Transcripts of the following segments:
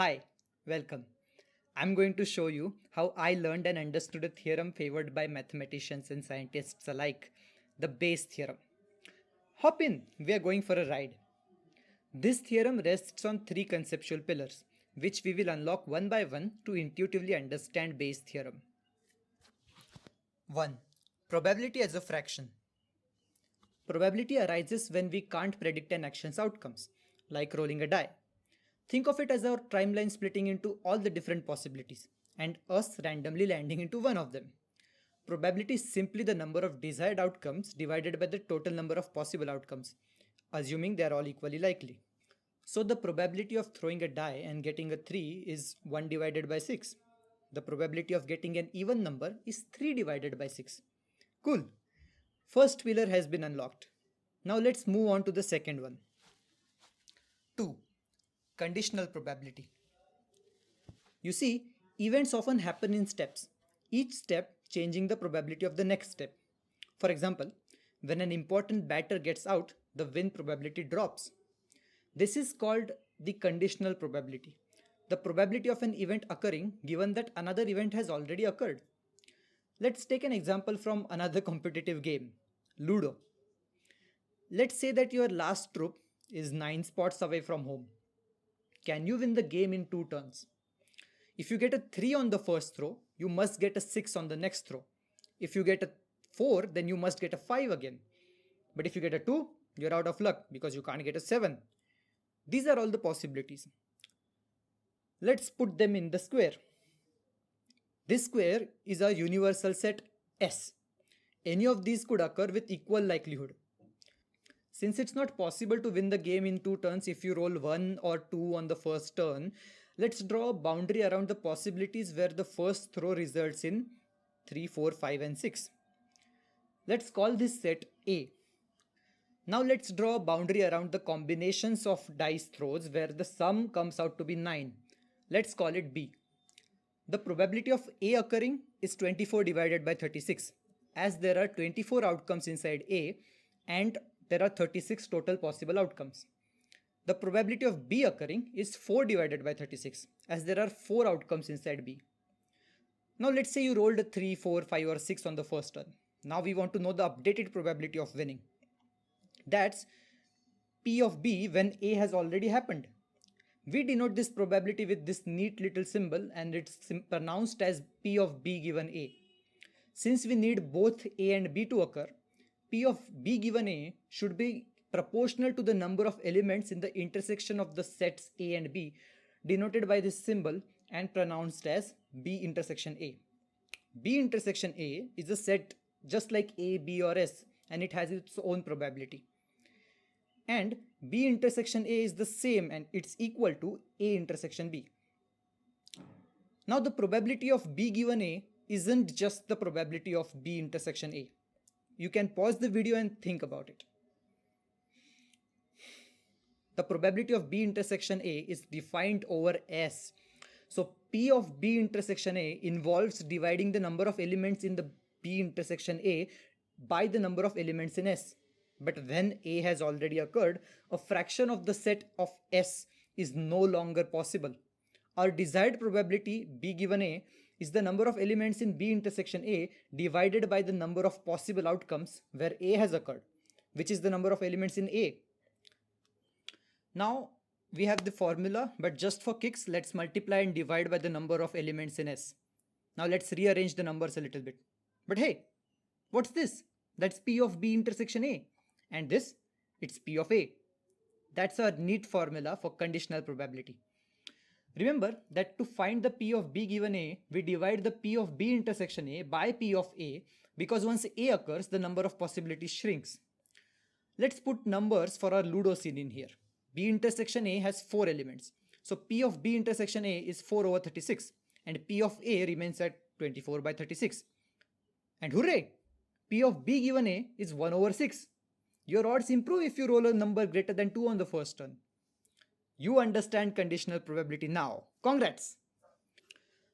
Hi, welcome. I'm going to show you how I learned and understood a theorem favored by mathematicians and scientists alike, the Bayes theorem. Hop in, we are going for a ride. This theorem rests on three conceptual pillars, which we will unlock one by one to intuitively understand Bayes theorem. 1. Probability as a fraction. Probability arises when we can't predict an action's outcomes, like rolling a die. Think of it as our timeline splitting into all the different possibilities, and us randomly landing into one of them. Probability is simply the number of desired outcomes divided by the total number of possible outcomes, assuming they are all equally likely. So the probability of throwing a die and getting a 3 is 1 divided by 6. The probability of getting an even number is 3 divided by 6. Cool. First pillar has been unlocked. Now let's move on to the second one. 2. Conditional probability. You see, events often happen in steps, each step changing the probability of the next step. For example, when an important batter gets out, the win probability drops. This is called the conditional probability, the probability of an event occurring given that another event has already occurred. Let's take an example from another competitive game, Ludo. Let's say that your last troop is 9 spots away from home. Can you win the game in 2 turns? If you get a 3 on the first throw, you must get a 6 on the next throw. If you get a 4, then you must get a 5 again. But if you get a 2, you're out of luck because you can't get a 7. These are all the possibilities. Let's put them in the square. This square is a universal set S. Any of these could occur with equal likelihood. Since it's not possible to win the game in 2 turns if you roll 1 or 2 on the first turn, let's draw a boundary around the possibilities where the first throw results in 3, 4, 5 and 6. Let's call this set A. Now let's draw a boundary around the combinations of dice throws where the sum comes out to be 9. Let's call it B. The probability of A occurring is 24 divided by 36, as there are 24 outcomes inside A and there are 36 total possible outcomes. The probability of B occurring is 4 divided by 36, as there are 4 outcomes inside B. Now let's say you rolled a 3, 4, 5 or 6 on the first turn. Now we want to know the updated probability of winning. That's P of B when A has already happened. We denote this probability with this neat little symbol and it's pronounced as P of B given A. Since we need both A and B to occur, P of B given A should be proportional to the number of elements in the intersection of the sets A and B, denoted by this symbol and pronounced as B intersection A. B intersection A is a set just like A, B or S, and it has its own probability. And B intersection A is the same and it's equal to A intersection B. Now the probability of B given A isn't just the probability of B intersection A. You can pause the video and think about it. The probability of B intersection A is defined over S. So P of B intersection A involves dividing the number of elements in the B intersection A by the number of elements in S. But when A has already occurred, a fraction of the set of S is no longer possible. Our desired probability B given A is the number of elements in B intersection A divided by the number of possible outcomes where A has occurred, which is the number of elements in A. Now we have the formula, but just for kicks, let's multiply and divide by the number of elements in S. Now let's rearrange the numbers a little bit. But hey, what's this? That's P of B intersection A. And this, it's P of A. That's a neat formula for conditional probability. Remember that to find the P of B given A, we divide the P of B intersection A by P of A because once A occurs, the number of possibilities shrinks. Let's put numbers for our Ludo scene in here. B intersection A has 4 elements. So P of B intersection A is 4 over 36 and P of A remains at 24 by 36. And hooray! P of B given A is 1 over 6. Your odds improve if you roll a number greater than 2 on the first turn. You understand conditional probability now. Congrats!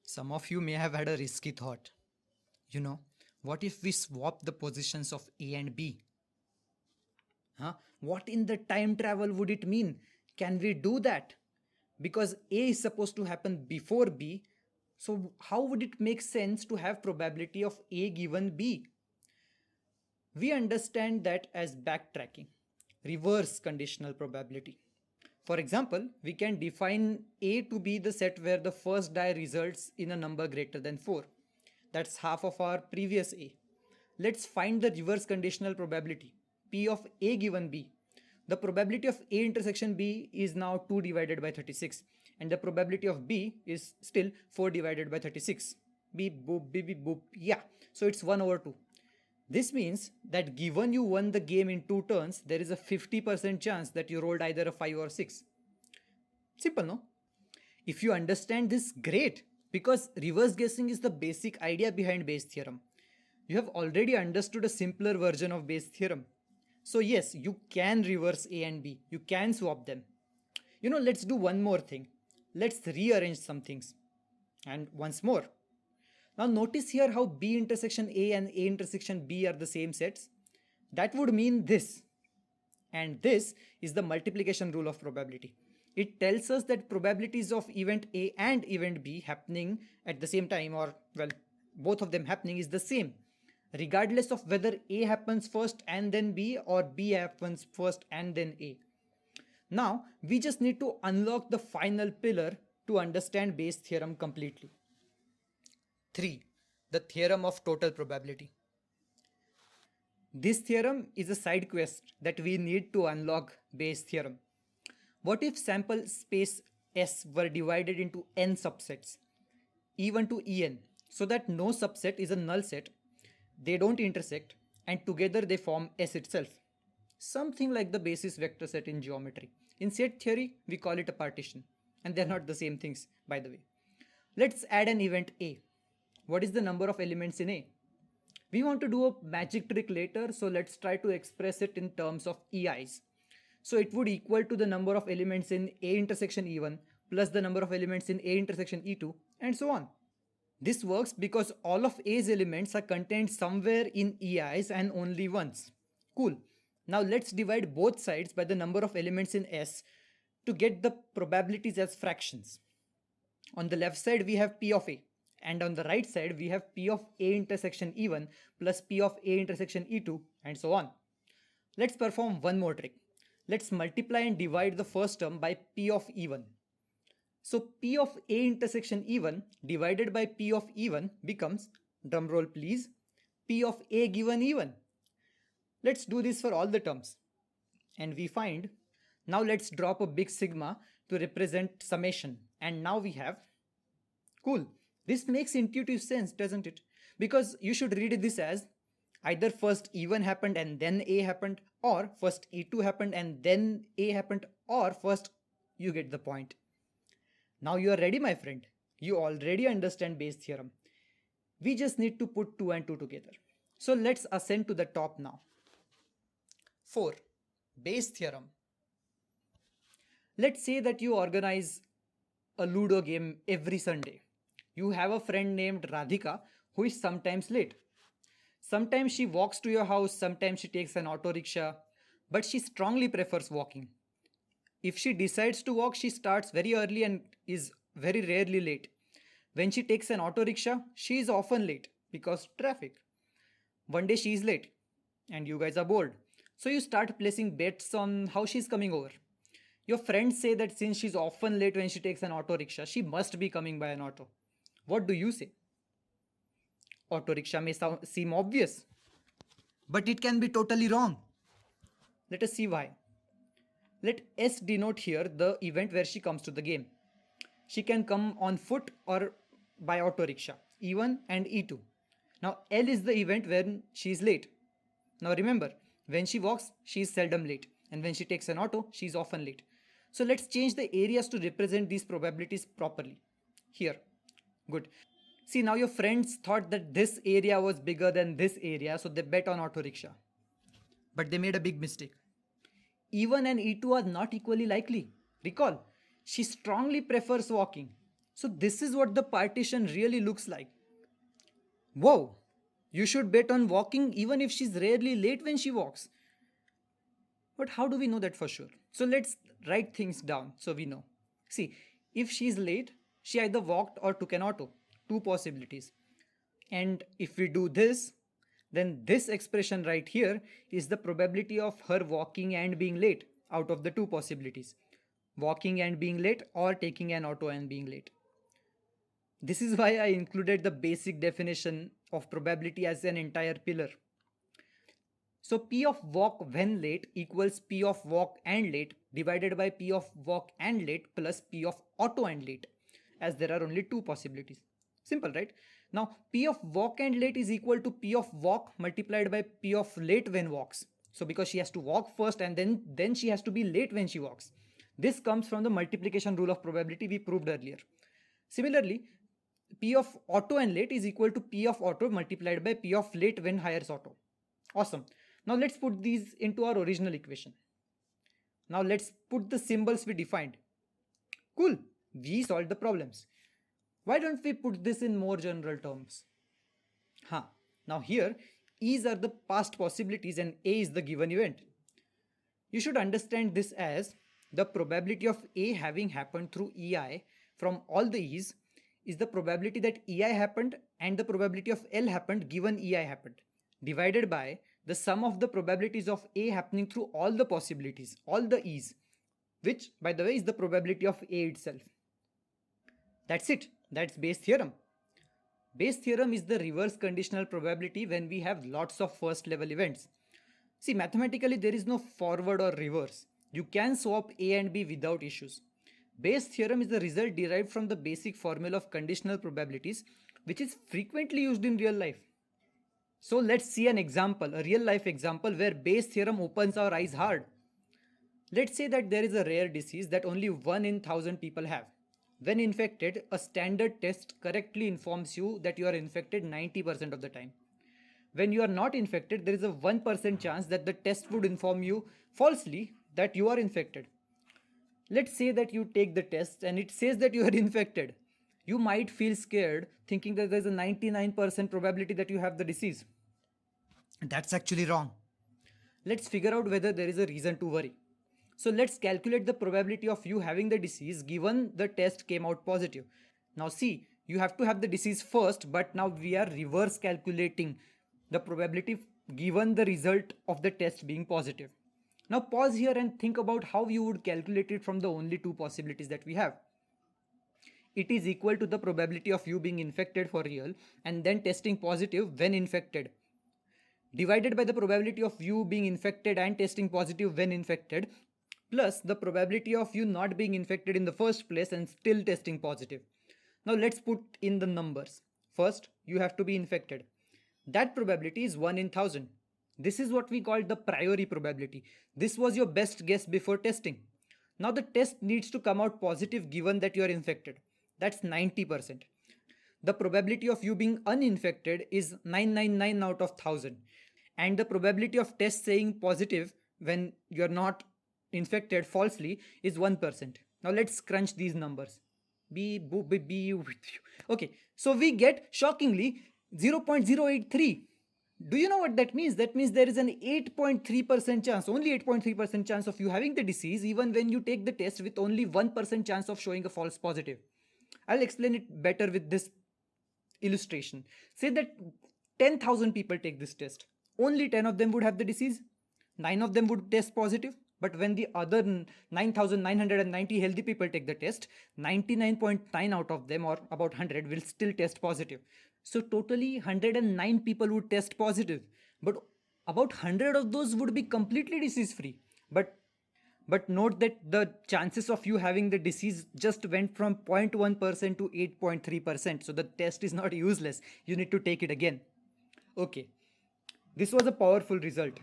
Some of you may have had a risky thought. What if we swap the positions of A and B? What in the time travel would it mean? Can we do that? Because A is supposed to happen before B, so how would it make sense to have probability of A given B? We understand that as backtracking, reverse conditional probability. For example, we can define A to be the set where the first die results in a number greater than 4. That's half of our previous A. Let's find the reverse conditional probability, P of A given B. The probability of A intersection B is now 2 divided by 36, and the probability of B is still 4 divided by 36. Beep boop beep beep boop. Yeah, so it's 1 over 2. This means that given you won the game in 2 turns, there is a 50% chance that you rolled either a 5 or 6. Simple, no? If you understand this, great, because reverse guessing is the basic idea behind Bayes theorem. You have already understood a simpler version of Bayes theorem. So yes, you can reverse A and B. You can swap them. Let's do one more thing. Let's rearrange some things. And once more. Now notice here how B intersection A and A intersection B are the same sets. That would mean this. And this is the multiplication rule of probability. It tells us that probabilities of event A and event B happening at the same time, or well, both of them happening, is the same, regardless of whether A happens first and then B, or B happens first and then A. Now, we just need to unlock the final pillar to understand Bayes' theorem completely. 3. The theorem of total probability. This theorem is a side quest that we need to unlock Bayes' theorem. What if sample space S were divided into n subsets, E1 to En, so that no subset is a null set, they don't intersect, and together they form S itself? Something like the basis vector set in geometry. In set theory, we call it a partition, and they're not the same things, by the way. Let's add an event A. What is the number of elements in A? We want to do a magic trick later, so let's try to express it in terms of EIs. So it would equal to the number of elements in A intersection E1 plus the number of elements in A intersection E2, and so on. This works because all of A's elements are contained somewhere in EIs and only once. Cool. Now let's divide both sides by the number of elements in S to get the probabilities as fractions. On the left side we have P of A, and on the right side we have P of A intersection E1 plus P of A intersection E2, and so on. Let's perform one more trick. Let's multiply and divide the first term by P of E1. So P of A intersection E1 divided by P of E1 becomes, drumroll please, P of A given E1. Let's do this for all the terms. And we find, now let's drop a big sigma to represent summation. And now we have, cool. This makes intuitive sense, doesn't it? Because you should read this as either first E1 happened and then A happened, or first E2 happened and then A happened, or first, you get the point. Now you are ready, my friend. You already understand Bayes' theorem. We just need to put 2 and 2 together. So let's ascend to the top now. 4. Bayes' theorem. Let's say that you organize a Ludo game every Sunday. You have a friend named Radhika who is sometimes late. Sometimes she walks to your house, sometimes she takes an auto rickshaw, but she strongly prefers walking. If she decides to walk, she starts very early and is very rarely late. When she takes an auto rickshaw, she is often late because traffic. One day she is late and you guys are bored. So you start placing bets on how she's coming over. Your friends say that since she's often late when she takes an auto rickshaw, she must be coming by an auto. What do you say? Auto rickshaw may seem obvious, but it can be totally wrong. Let us see why. Let S denote here the event where she comes to the game. She can come on foot or by auto rickshaw, E1 and E2. Now L is the event when she is late. Now remember, when she walks, she is seldom late, and when she takes an auto, she is often late. So let's change the areas to represent these probabilities properly. Here. Good. See, now your friends thought that this area was bigger than this area, so they bet on auto rickshaw. But they made a big mistake. E1 and E2 are not equally likely. Recall, she strongly prefers walking. So this is what the partition really looks like. Whoa, you should bet on walking even if she's rarely late when she walks. But how do we know that for sure? So let's write things down so we know. See, if she is late, she either walked or took an auto. Two possibilities. And if we do this, then this expression right here is the probability of her walking and being late out of the two possibilities. Walking and being late or taking an auto and being late. This is why I included the basic definition of probability as an entire pillar. So P of walk when late equals P of walk and late divided by P of walk and late plus P of auto and late, as there are only two possibilities. Simple, right? Now P of walk and late is equal to P of walk multiplied by P of late when walks. So because she has to walk first and then she has to be late when she walks. This comes from the multiplication rule of probability we proved earlier. Similarly, P of auto and late is equal to P of auto multiplied by P of late when hires auto. Awesome. Now let's put these into our original equation. Now let's put the symbols we defined. Cool. We solved the problems. Why don't we put this in more general terms? Now here, E's are the past possibilities and A is the given event. You should understand this as the probability of A having happened through EI from all the E's is the probability that EI happened and the probability of L happened given EI happened, divided by the sum of the probabilities of A happening through all the possibilities, all the E's, which by the way is the probability of A itself. That's it. That's Bayes theorem. Bayes theorem is the reverse conditional probability when we have lots of first level events. See, mathematically there is no forward or reverse. You can swap A and B without issues. Bayes theorem is the result derived from the basic formula of conditional probabilities, which is frequently used in real life. So let's see an example, a real life example where Bayes theorem opens our eyes hard. Let's say that there is a rare disease that only 1 in 1000 people have. When infected, a standard test correctly informs you that you are infected 90% of the time. When you are not infected, there is a 1% chance that the test would inform you falsely that you are infected. Let's say that you take the test and it says that you are infected. You might feel scared thinking that there is a 99% probability that you have the disease. That's actually wrong. Let's figure out whether there is a reason to worry. So let's calculate the probability of you having the disease given the test came out positive. Now see, you have to have the disease first, but now we are reverse calculating the probability given the result of the test being positive. Now pause here and think about how you would calculate it from the only two possibilities that we have. It is equal to the probability of you being infected for real and then testing positive when infected, divided by the probability of you being infected and testing positive when infected, plus the probability of you not being infected in the first place and still testing positive. Now let's put in the numbers. First, you have to be infected. That probability is 1 in 1000. This is what we call the priori probability. This was your best guess before testing. Now the test needs to come out positive given that you are infected. That's 90%. The probability of you being uninfected is 999 out of 1000. And the probability of test saying positive when you're not infected falsely is 1%. Now let's crunch these numbers. Okay, so we get shockingly 0.083. Do you know what that means? That means there is an 8.3% chance, only 8.3% chance of you having the disease even when you take the test with only 1% chance of showing a false positive. I'll explain it better with this illustration. Say that 10,000 people take this test. Only 10 of them would have the disease. 9 of them would test positive. But when the other 9,990 healthy people take the test, 99.9 out of them, or about 100, will still test positive. So totally 109 people would test positive. But about 100 of those would be completely disease free. But note that the chances of you having the disease just went from 0.1% to 8.3%. So the test is not useless. You need to take it again. Okay. This was a powerful result.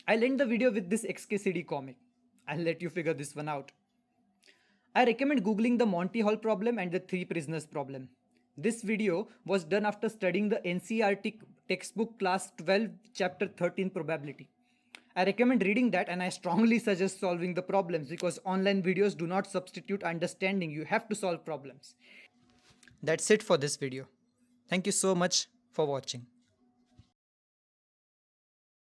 I'll end the video with this XKCD comic. I'll let you figure this one out. I recommend googling the Monty Hall problem and the three prisoners problem. This video was done after studying the NCERT textbook class 12 chapter 13 probability. I recommend reading that and I strongly suggest solving the problems because online videos do not substitute understanding. You have to solve problems. That's it for this video. Thank you so much for watching.